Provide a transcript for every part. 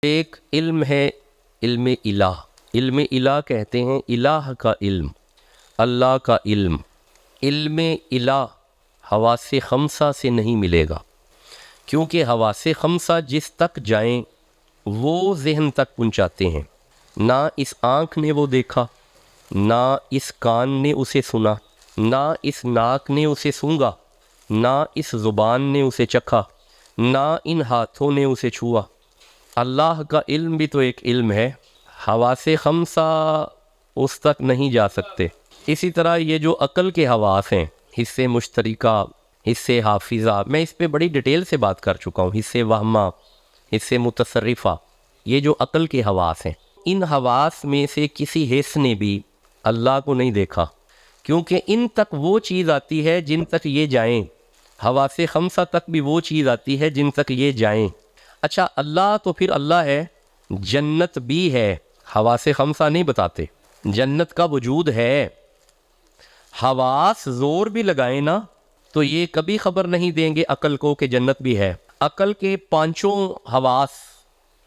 ایک علم ہے علم الہ، علم الہ کہتے ہیں الہ کا علم، اللہ کا علم۔ علم الہ حواس خمسہ سے نہیں ملے گا، کیونکہ حواس خمسہ جس تک جائیں وہ ذہن تک پہنچاتے ہیں۔ نہ اس آنکھ نے وہ دیکھا، نہ اس کان نے اسے سنا، نہ اس ناک نے اسے سونگا، نہ اس زبان نے اسے چکھا، نہ ان ہاتھوں نے اسے چھوا۔ اللہ کا علم بھی تو ایک علم ہے، حواس خمسہ اس تک نہیں جا سکتے۔ اسی طرح یہ جو عقل کے حواس ہیں، حصے مشترکہ، حصے حافظہ، میں اس پہ بڑی ڈیٹیل سے بات کر چکا ہوں، حصے وہمہ، حصے متصرفہ، یہ جو عقل کے حواس ہیں، ان حواس میں سے کسی حص نے بھی اللہ کو نہیں دیکھا، کیونکہ ان تک وہ چیز آتی ہے جن تک یہ جائیں، حواس خمسہ تک بھی وہ چیز آتی ہے جن تک یہ جائیں۔ اچھا اللہ تو پھر اللہ ہے، جنت بھی ہے، حواس خمسہ نہیں بتاتے، جنت کا وجود ہے۔ حواس زور بھی لگائیں نا تو یہ کبھی خبر نہیں دیں گے عقل کو کہ جنت بھی ہے۔ عقل کے پانچوں حواس،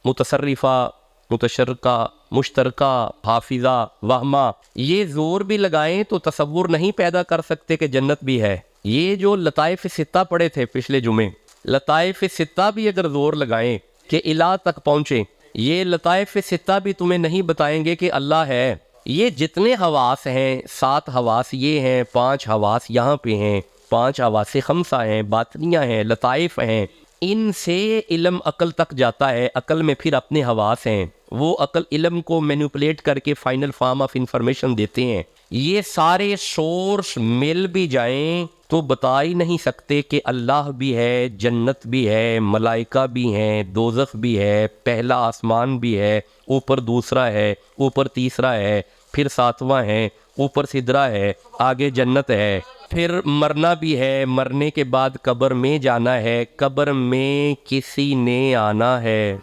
متصرفہ، متشرکہ، مشترکہ، حافظہ، وہمہ، یہ زور بھی لگائیں تو تصور نہیں پیدا کر سکتے کہ جنت بھی ہے۔ یہ جو لطائف ستہ پڑھے تھے پچھلے جمعے، لطائف ستہ بھی اگر زور لگائیں کہ الہ تک پہنچیں، یہ لطائف ستہ بھی تمہیں نہیں بتائیں گے کہ اللہ ہے۔ یہ جتنے حواس ہیں، 7 حواس یہ ہیں، 5 حواس یہاں پہ ہیں، 5 حواس خمسہ ہیں، باطنیہ ہیں، لطائف ہیں، ان سے علم عقل تک جاتا ہے۔ عقل میں پھر اپنے حواس ہیں، وہ عقل علم کو مینیپولیٹ کر کے فائنل فارم آف انفارمیشن دیتے ہیں۔ یہ سارے سورس مل بھی جائیں تو بتا ہی نہیں سکتے کہ اللہ بھی ہے، جنت بھی ہے، ملائکہ بھی ہیں، دوزخ بھی ہے، پہلا آسمان بھی ہے، اوپر دوسرا ہے، اوپر تیسرا ہے، پھر 7واں ہے، اوپر سدرا ہے، آگے جنت ہے، پھر مرنا بھی ہے، مرنے کے بعد قبر میں جانا ہے، قبر میں کسی نے آنا ہے،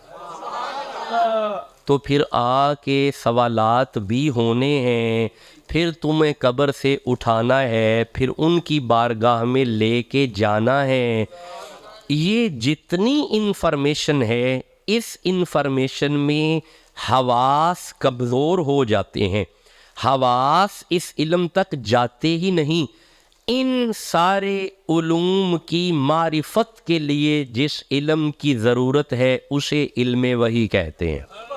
تو پھر آ کے سوالات بھی ہونے ہیں، پھر تمہیں قبر سے اٹھانا ہے، پھر ان کی بارگاہ میں لے کے جانا ہے۔ یہ جتنی انفارمیشن ہے، اس انفارمیشن میں حواس کمزور ہو جاتے ہیں، حواس اس علم تک جاتے ہی نہیں۔ ان سارے علوم کی معرفت کے لیے جس علم کی ضرورت ہے اسے علم وحی کہتے ہیں۔